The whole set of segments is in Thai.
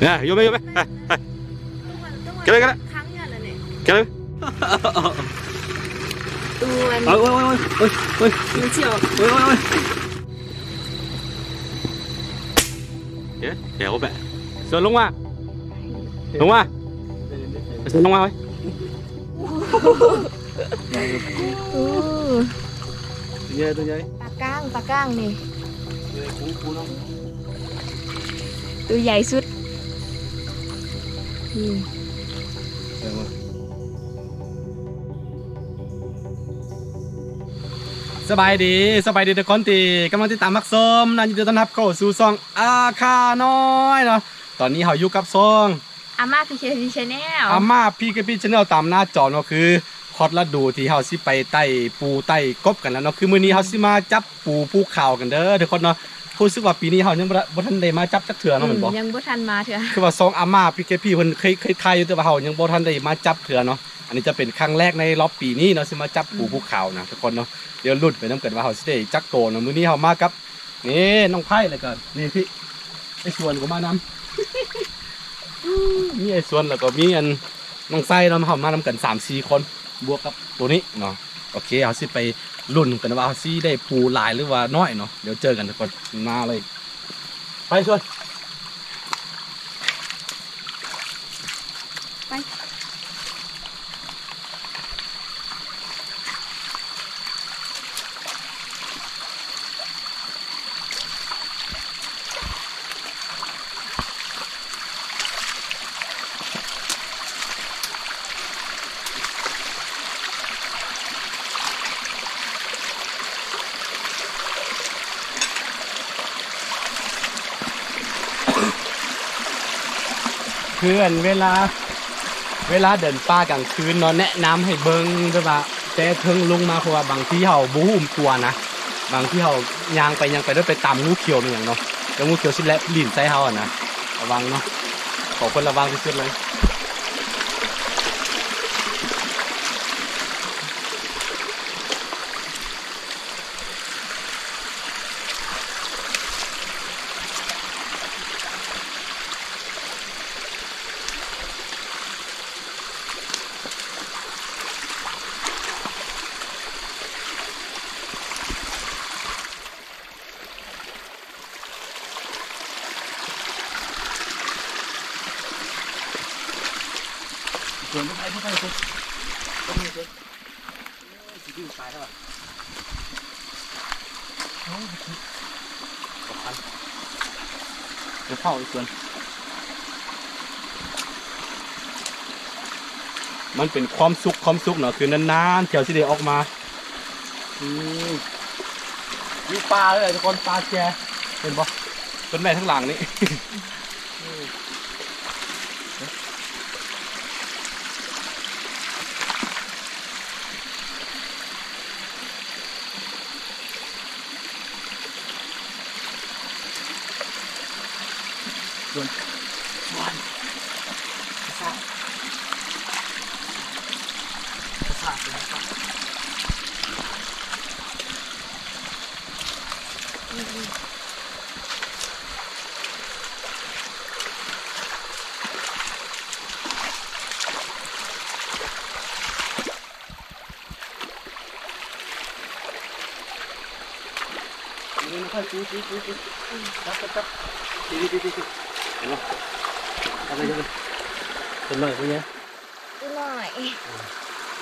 เนี่ยโยมไปโยมไปเก็บเลยกันละ ครั้งเนี่ยเลยเนี่ย เก็บเลย ตัวมัน โอ้ยโอ้ยโอ้ยโอ้ย มันเฉียว โอ้ยโอ้ยโอ้ยเดี๋ยวไปส่วนลงมาส่วนลงมาไว้ ตัวใหญ่ตัวใหญ่ ปลาก้างนี่ คูน้อง ตัวใหญ่สุดนี่ สบายดีทุกคนที่กำลังติดตามมักส้มนั่นยินดีต้อนรับเข้าสู่ซองอาคาน้อยเนาะตอนนี้เราอยู่กับซอง อาม่าพีเคพีชาแนล อาม่าพี่กับพี่ชาแนลตามหน้าจอเนาะคือฮอตฤดูที่เราสิไปไต่ปูไต่กบกันแล้วเนาะคือมื้อนี้เราสิมาจับปูภูเขากันเด้อทุกคนเนาะรู้สึกว่าปีนี้เรายังบ่ทันได้มาจับจักเถื่อเนาะแม่นบ่ ยังบ่ทันมาเถอะ คือว่าซองอาม่าพี่กับพี่เพิ่นเคยทายอยู่แต่ว่าเรายังบ่ทันได้มาจับเถื่อเนาะอันนี้จะเป็นครั้งแรกในรอบปีนี้เนาะสิมาจับปูภูเขานะทุกคนเนาะเดี๋ยวลุ้นไปนํกันว่าเราสิได้จักโตเนาะมื้อนี้เรามากับนี่น้องไผ่แล้วก็นี่พี่ไอ้สวนก็มานำ มีไอ้สวนแล้วก็มีอันน้องไส้เนาะเรามานำกัน 3-4 คนบวกกับตัวนี้เนาะโอเคเราสิไปลุ้นกันว่าเราสิได้ปูหลายหรือว่าน้อยเนาะเดี๋ยวเจอกันทุกคนมาเลยไปชวน ไปเพื่อนเวลาเดินป่ากลางคืนเนาะแนะนำให้เบิ่งด้วยว่าแต่เทิงลงมาเพราะว่าบางที่เฮาบ่ฮู้ตัวนะบางที่เฮาย่างไปด้วยไปตามงูเขียวมันหยังเนาะแล้วงูเขียวสิแลบลิ้นใส่เฮาอ่ะนะระวังเนาะขอคนระวังที่สุดเลยส่วนไม่ใช่สิต้องมีสิสิดิ้วตายแล้วอ่ะโอ้ยตกพันเดี๋ยวเข้าอีกส่วนมันเป็นความสุขเนาะคือนานๆเที่ยวสิได้ออกมามีปลาเลยทุกคนปลาแกเป็นบ่ต้นไม้ทั้งหลังนี่ ส่วนนี่ค่อยซื้อจับดีเห็นไหมทำอะไรกันเป็นหน่อยเป็นไง ตัวหน่อย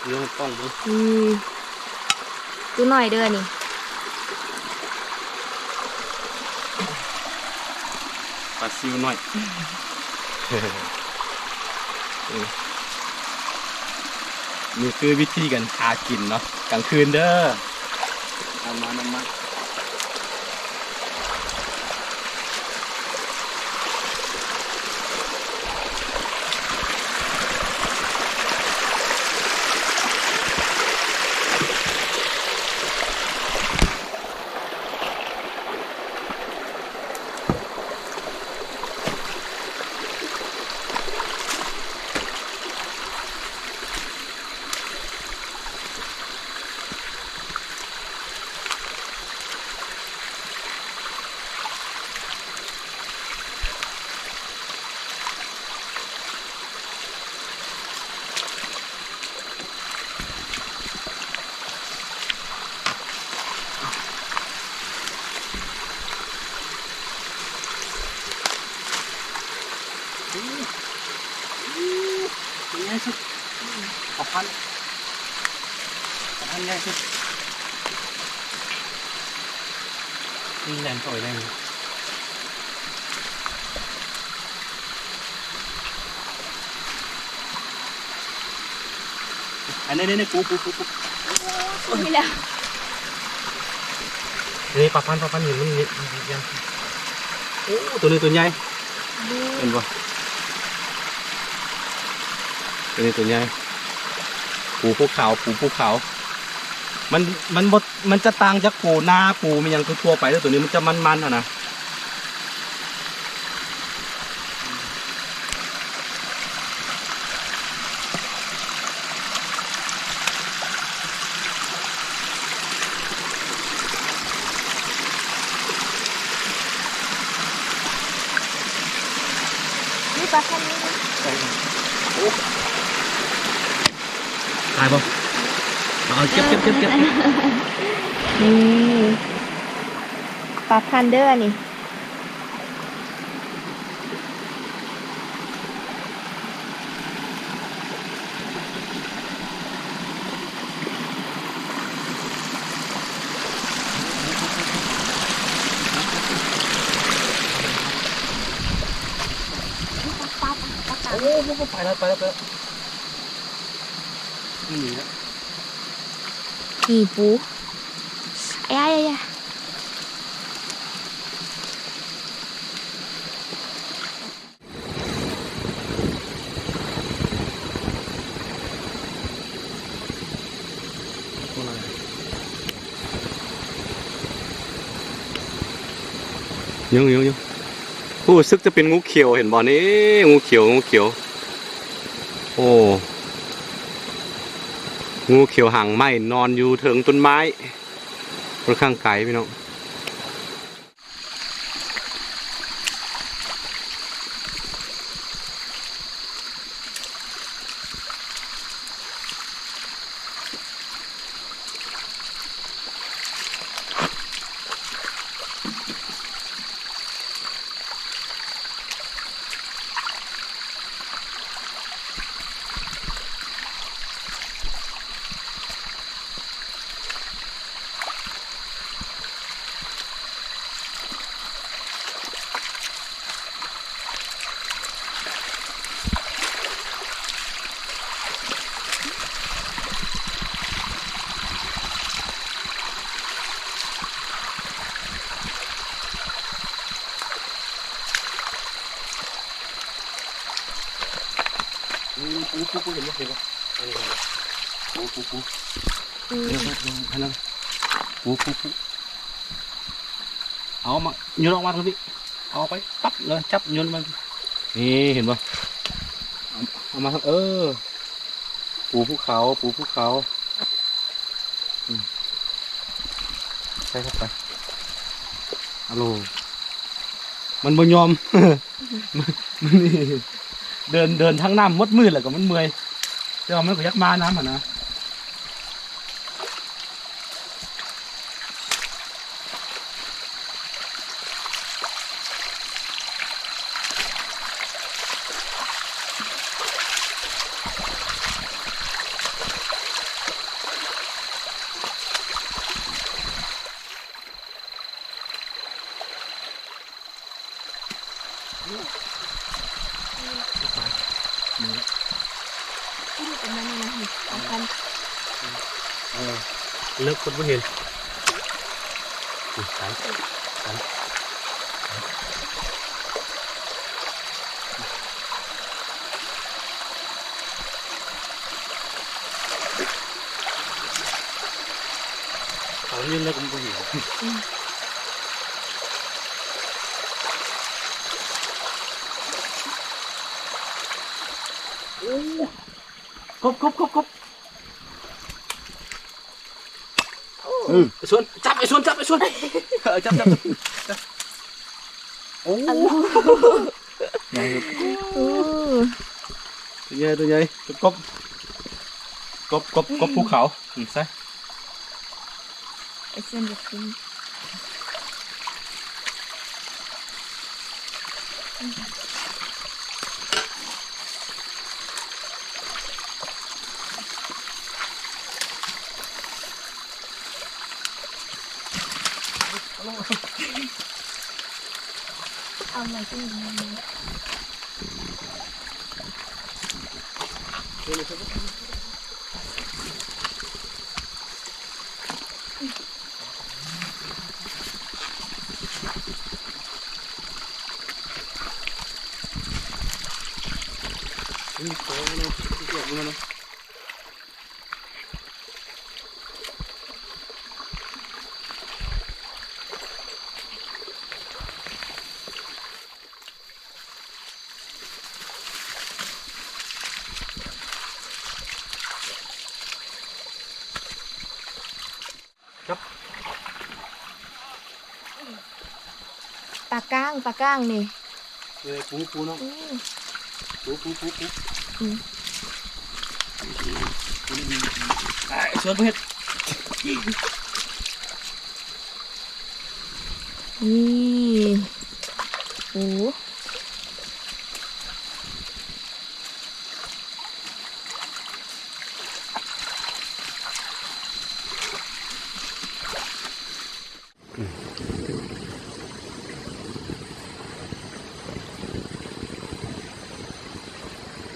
เรื่องต้องดู ตัวหน่อยเด้อนี่ ปลาซิวหน่อยนี่คือวิธีการหากินเนาะกลางคืนเด้อนำมา เ พันง่ายขึ้นนี่แหลมสวยแรงอันนี้ปู นี่แหละ นี่ปลาพันเห็นมันยังโอ้ตัวนี้ตัวใหญ่เห็นปะตัวนี้ตัวใหญ่ปูภูเขามันจะต่างจากปูนาปูมันยังทั่วไปแล้วตัวนี้มันจะมันๆนะนี่ปลาคันนี้ ตายปะเอาเก็บ นี่ปลาคันเด้อนี่โอ้ไปแล้วนี่นะ นี่ปูไอ้ยังผู้ซึกจะเป็นงูเขียวเห็นบ่นี่งูเขียวโอ้งูเขียวหางไหมนอนอยู่เถิงต้นไม้ค่อนข้างไกลพี่น้องปูเห็นไหมปูเเอามาโยนออกมาตรงนี้เอาไปปั๊บเลยจับโยนมันนี่เห็นป่ะเอามาปูภูเขาใส่เข้าไปฮัลโหลมันบ่ยอม มันนี่เดินทั้งน้ำมดมืดแหละก็มันเมื่อยแต่ว่ามันก็ยักมาน้ำอ่ะนะเลิกคนไม่เห็นสายเขายืนเลิกคนไม่เห็นกบส่วนจับไอ้ส่วนจับโอ้ตัวใหญ่กบภูเขาใช่ไอ้เส้นจะขึ้น เอามาที่นี่ปลาก้างนี่ ปูเนาะ อืม ปู อืม สวนเผ็ด นี่โอ้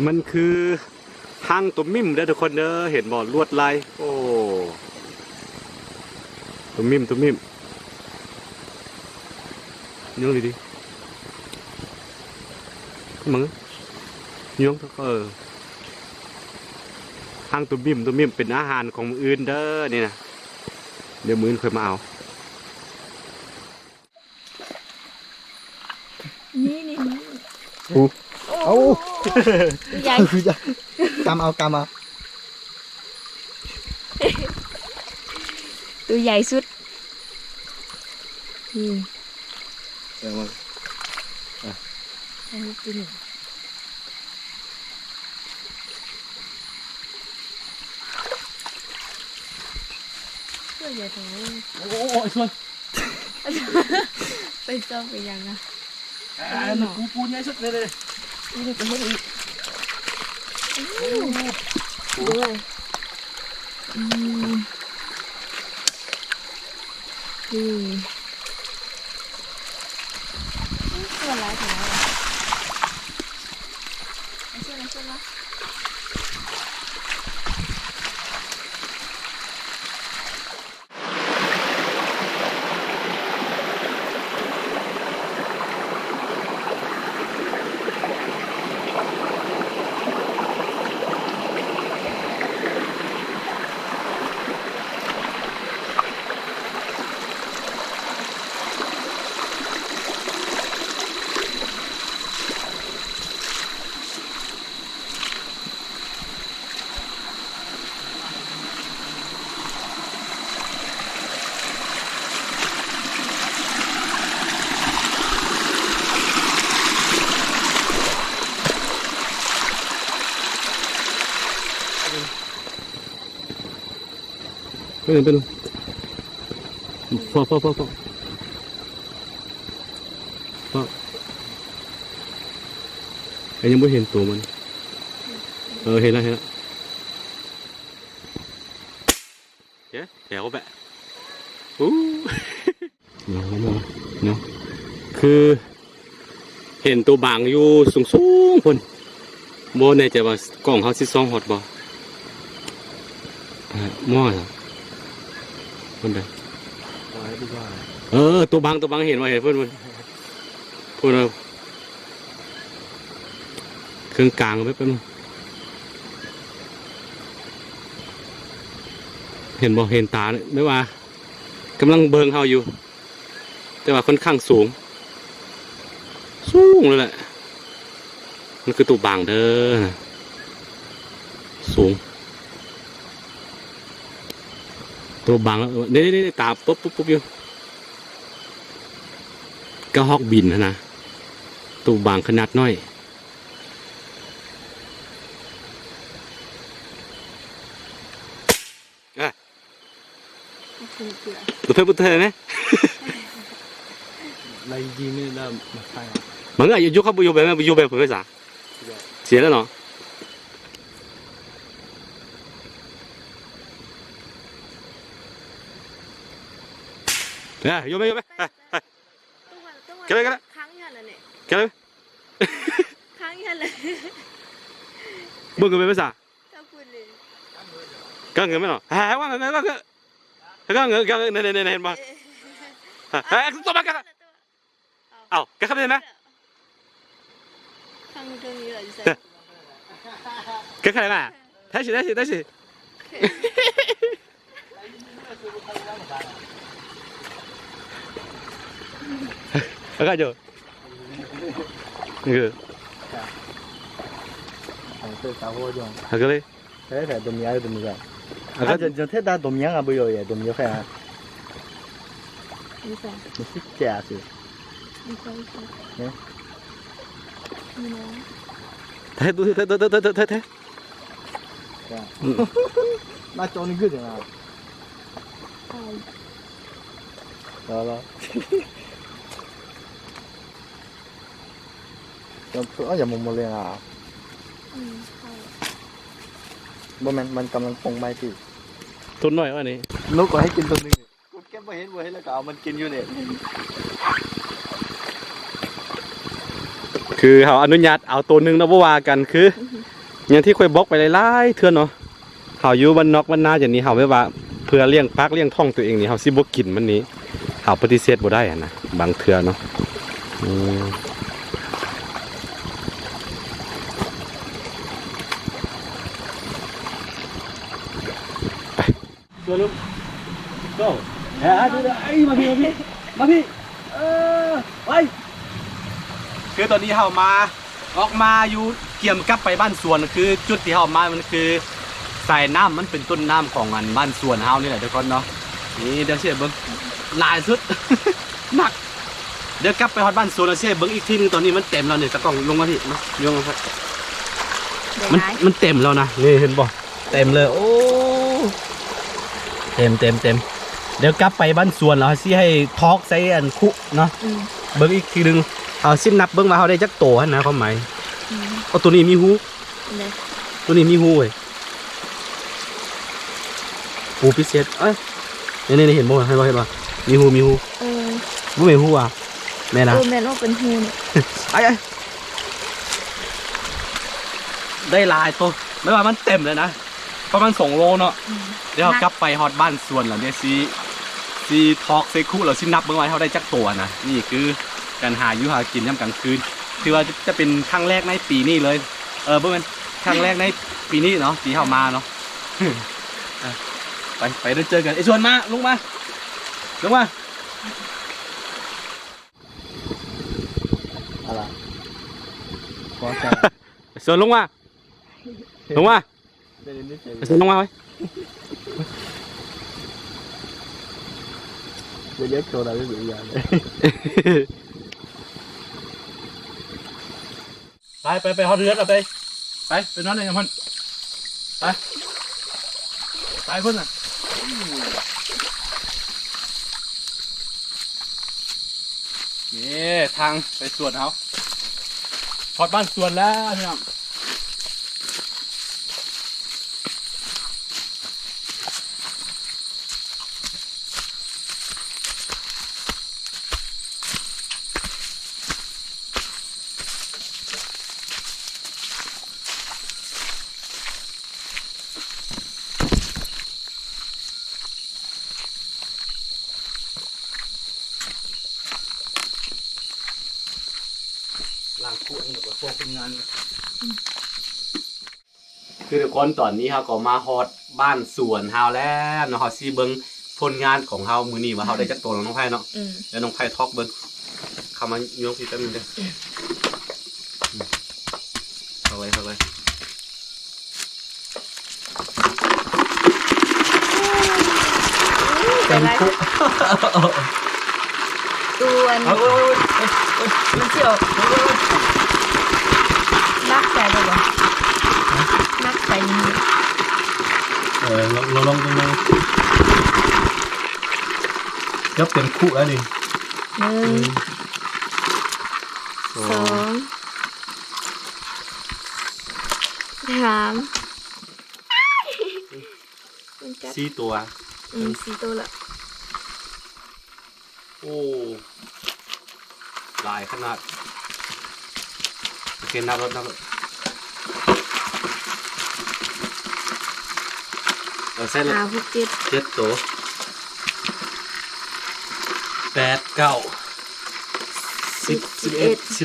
มันคือห้างตัวมิ่มเด้อทุกคนเด้อเห็นบ่อลวดลายโอ้ตัวมิ่มยุ่งดิมึงยุ่งห้างตัวมิ่มเป็นอาหารของมื้ออื่นเด้อนี่นะเดี๋ยวมื้ออื่นค่อยมาเอา นี่ ปู โอ้ใหญ่ คือจะกำเอา ตัวใหญ่สุดนี่ เดี๋ยวมัน อันนี้ตัวหนึ่งตัวใหญ่ทั้งนั้น โอ้ยส่วน ไปเจอไปยังนะ ปูใหญ่สุดเลย นี่ก็ไม่รู้ด้วยนี่ตัวอะไรถึงแล้วไม่ใช่ไหมเป็นพอยังไม่เห็นตัวมันเห็นแล้วเจ๊แถวแบบเนาะคือเห็นตัวบางอยู่สูงคนโมในใจว่ากล่องเขาซิซองฮอตบ่มั่วเหรอคนใดตัวบางเห็นว่าเห็นเพื่อนเราเครื่องกลางไปเป็นเห็นบ่เห็นตาไม่ว่ากำลังเบิงเฮาอยู่แต่ว่าค่อนข้างสูงเลยแหละมันคือตัวบางเด้อสูงตัวบางนี่ตาปุ๊บอยู่ก็ฮอกบินนะตัวบางขนาดน้อยบุเทไหม อะไรยิงนี่เริ่มไฟ มันก็ยุคเขาบุยแบบบุยแบบเพื่อ啥เสียแล้วเนาะเฮ้ยโยไป เกิดอะไรกันละ ครั้งยันเลยเนี่ย เกิดอะไร ครั้งยันเลย เบิ่งกันเป็นภาษา ถ้าพูดเลย ก็เงินไม่หรอหาว่าเงินก็เงินเนี่ยเห็นป่ะเฮ้ยตัวมากันเอ้าแกเข้าไปไหม ครั้งตรงนี้เหรอจะใส่ แกเข้าไปไหมได้สิแล้วก็อยู่คือ tôi tao vô rồi แล้วก็เลย thế phải tụm nhớ tụm nhớ แล้วก็ à thế ta tụm nhớ à bây giờ vậy tụm nhớ phải à ไม่ใส่ nó xích chè chứ ไม่ใส่ nhé มีน้อง เท่ดูเท่ nó cho nó cứ thế nào ใส่ đó cho nó giờ một liền à ใส่ บ่แม่นมันกำลังปรุงใบติ ทุนหน่อยว่านี่ นกก็ให้กินตัวนึงกูแก้บ่เห็นแล้วก็เอามันกินอยู่นี่ คือเขาอนุญาตเอาตัวหนึ่งนะบ่ว่ากันคืออย่างที่ค่อยบอกไปหลายๆเทื่อเนาะเขาอยู่บ้านนอกบ้านนาอย่างนี้เขาไว้ว่าเพื่อเลี้ยงปากเลี้ยงท้องตัวเองนี่เขาสิบ่กินมันนี้เขาปฏิเสธบ่ได้อะนะบางเทื่อเนาะตัวลูกก็ดูไอ้มาพี่ไปคือตอนนี้เขามาออกมาอยู่เกี่ยมกับไปบ้านสวนคือจุดที่เขามามันคือสายน้ำมันเป็นต้นน้ำของอันบ้านสวนเฮานี่แหละทุกคนเนาะนี่เดี๋ยวเสียเบิ้งหลายสุด หนักเดี๋ยวกลับไปฮอดบ้านสวนแล้วเสียเบิ้งอีกทีนึงตอนนี้มันเต็มแล้วเนี่ยตะกล้องลงมาพี่มาโยงมาครับ เดี๋ยว มัน นะ มันเต็มแล้วนะนี่เห็นบ่เต็มเลยโอ้เต็มเดี๋ยวกลับไปบ้านสวนแล้วสิให้ทอกใส่อันคุเนาะเบิ้งอีกทีนึงเอาสิ้นนับเบิ้งว่าเขาได้จักโตหั่นนะความหมายเอาตัวนี้มีหู เนี่ย ตัวนี้มีหูเว้ยหูพิเศษเอ้ยนี่เห็นบ่เห็นบ่มีหูบ่มีหูอ่ะแม่นะ แม่นว่าเป็นหูเนี่ย ไอ้ได้หลายตัวไม่ว่ามันเต็มเลยนะประมาณ2 โลเนาะเดี๋ยวกลับไปฮอดบ้านสวนแล้วเนี่ยซีทอกเซคุเราสินับเบิ่งว่าเขาได้จักตัวนะนี่คือการหาอยู่หากินยามกลางคืนถือว่าจะเป็นครั้งแรกในปีนี้เลยเบิ่งเป็นครั้งแรกในปีนี้เนาะปีเฮามาเนาะ ไปได้เจอกันไอ้ชวนมาลงมา อะไรก็จะ ไอ้ชวนลงมาไอ้ชวนลงมาไว้ เดี๋ยวโชว์อะไรอยู่อย่างนี้ ไปฮอดเรือแล้วไปนอนเลยมันไปเพิ่นน่ะนี่ทางไปสวนเขาฮอดบ้านสวนแล้วพี่น้องล้างคู่อันนี้ก็พวกคนงานคือทุกคนตอนนี้เขาก็มาฮอดบ้านสวนเฮาแล้วเนาะเขาซีเบิ้งผลงานของเฮามื้อนี้ว่าเฮาได้จักตัวน้องไผ่เนาะแล้วน้องไผ่ทอกเบิ้งเข้ามาโยงพี่แป๊บนึงเด้อเข้าไว้เต็มคุกตัวนี้มันเจียวนักใส่เลยบ่นักใส่นี่ เราลองตรงนี้ยับเต็มคู่แล้วดิ 1 2 3 4 ตัว 4 ตัวละ โอ้ ลายขนาดโอเคนับรถเส้นละ 6 7 7ตัว8 9 10 11 12 13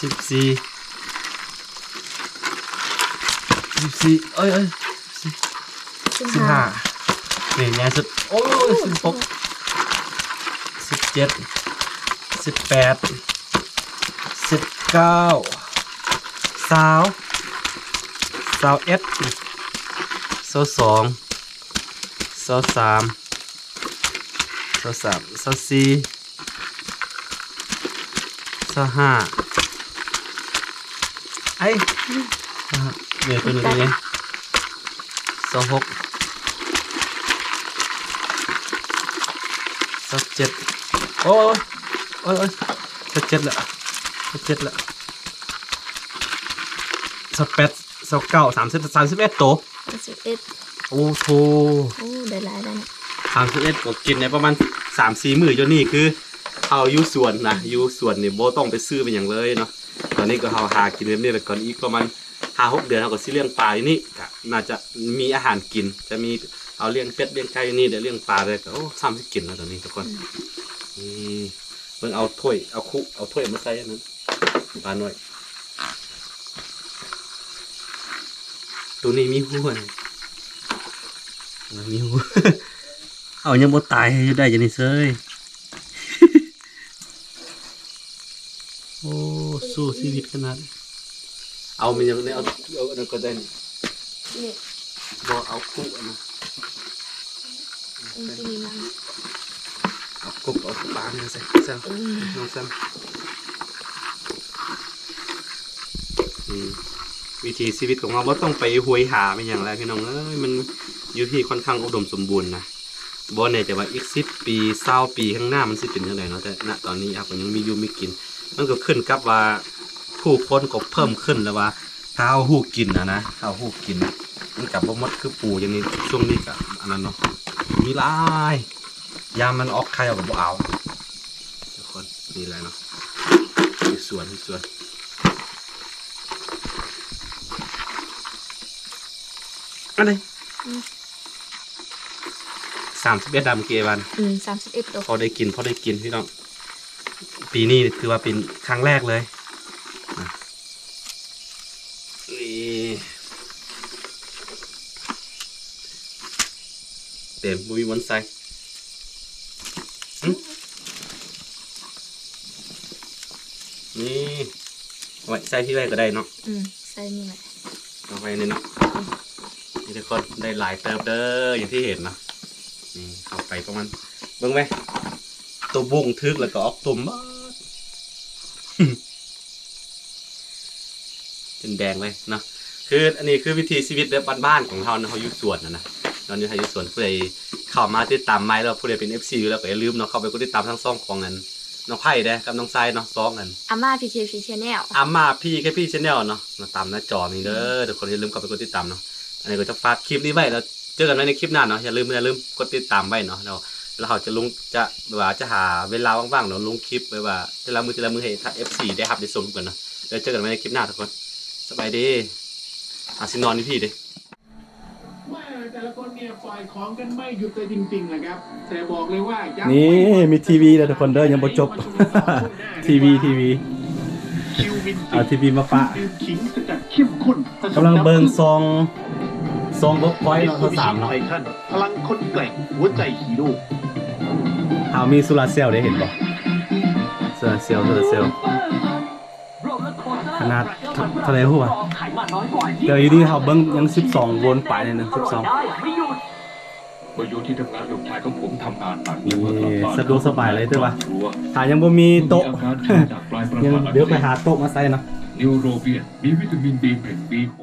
14 14เอ้ย15นี่ง่ายสุดโอ้ย16 17 18 19 20 21 22 23 24 25ไอ้เดี๋ยวตัวนี้26 27โอ้ย27ละ28 29 30 31ตัว 31โอ้โห โอ้ได้หลายแล้วนะ 31ก็กินในประมาณ 3-4 มื้อจนนี่คือเอาอยู่สวนนะอยู่สวนนี่บ่ต้องไปซื้อเป็นอย่างเลยเนาะตอนนี้ก็เอาหากินแบบนี้ไปก่อนอีกประมาณ 5-6 เดือนเราก็สิเลี้ยงปลาอยู่นี่ก็น่าจะมีอาหารกินจะมีเอาเลี้ยงเป็ดเลี้ยงไก่อยู่นี่เดี๋ยวเลี้ยงปลาเลยก็โอ้30กินแล้วตอนนี้ทุกคนเพิ่งเอาถ้วยเอาคุเอาถ้วยมาใส่อันนั้นปลาหน่อยตัวนี้มีหูนะมีหู เอายังบ่ตายให้ได้อยังนี่เซ้ย โอ้สู้ชีวิตขนาดเอามันยังได้เอาอันนั้นก็ได้นี่ นี่ บ่เอาคุอันนั้น ที่นี่มัน เอากุกเอาปลาเนี่ยใส่น้องซ้ำวิธีชีวิตของเราบ่ต้องไปหวยหาไม่อย่างไรพี่น้องเอ้ยมันอยู่ที่ค่อนข้างอุดมสมบูรณ์นะบ่แน่จะว่าอีก10 ปี20 ปีข้างหน้ามันสิเป็นยังไงเนาะแต่ณตอนนี้ครับมันยังมีอยู่มีกินมันก็ขึ้นกับว่าผู้คนก็เพิ่มขึ้นแล้วว่าถ้าเอาหูกินนะเอาหูกินมันกับบ่หมดคือปูอย่างนี้ช่วงนี้กับอันนั้นเนาะมีหลายยามมันออกไข่เอากับบ่เอาทุกคนนี่แหละเนาะมีส่วนอันนี้31 ดำเกวัน31ตัวพอได้กินพี่น้องปีนี้คือว่าเป็นครั้งแรกเลยเต็มบุยมันใส่นี่ไว้ใส่ที่ไรก็ได้เนาะใส่นี่แหละเอาไว้นี่เนาะนี่ทุกคนได้หลายเติมเด้ออย่างที่เห็นเนาะนี่เข้าไปประมาณเบิ่งไหมตัวบุ้งทึกแล้วก็ออกตุ่มเป็นแดงเลยเนาะคืออันนี้คือวิธีชีวิตแบบบ้านๆของเราเนาะเขาอยู่สวนนะตอนนี้เขาอยู่สวนผู้ใดเข้ามาติดตามไม้แล้วผู้ใดเป็น FC อยู่แล้วก็อย่าลืมเนาะเข้าไปกดติดตามทั้งซ่องของนั้นน้องไผ่เด้กับน้องทรายเนาะซ่องกันอาม่าพีเคพีชแนลอาม่าพี่แค่พี่ชแนลเนาะมาตามหน้าจอนี่เด้อทุกคนอย่าลืมเข้าไปกดติดตามเนาะอันนี้ก็จะฝากคลิปนี้ไว้แล้วเจอกันในคลิปหน้าเนาะอย่าลืมกดติดตามไว้เนาะแล้วเขาจะจะหาเวลาว่างๆเนาะลงคลิปไว้ว่าแต่ละมือให้ถ้า FC ได้รับได้ชมกันเนาะแล้วเจอกันในคลิปหน้าทุกคนสบายดีสินอนนี่พี่ดิแต่ละคนเนี่ยปล่อยของกันไม่หยุดเลยจริงๆนะครับแต่บอกเลยว่านี่มีทีวีแล้วทุกคนเด้อยังบ่จบ ทีวีเอาทีวีมาปะกำลังเบิ่งซองเวิร์กพอยต์เนาะตัว3เนาะพลังคนแกร่งหัวใจฮีโร่เอามีโซลาร์เซลล์ได้เห็นบ่โซลาร์เซลล์ขนาดเท่าไหร่ฮู้อ่ะเดี๋ยวอยู่นี่เขาเบิ่งยัง12โวลต์ไปเลยนะ12ประโยชน์ที่ทำงานลูกชายของผมทำงานหนักสะดวกสบายเลยด้วยวะถ้ายังบ่มีโต๊ะยังเดี๋ยวไปหาโต๊ะมาใส่เนาะนิวโรเบียนมีวิตามิน B1 B6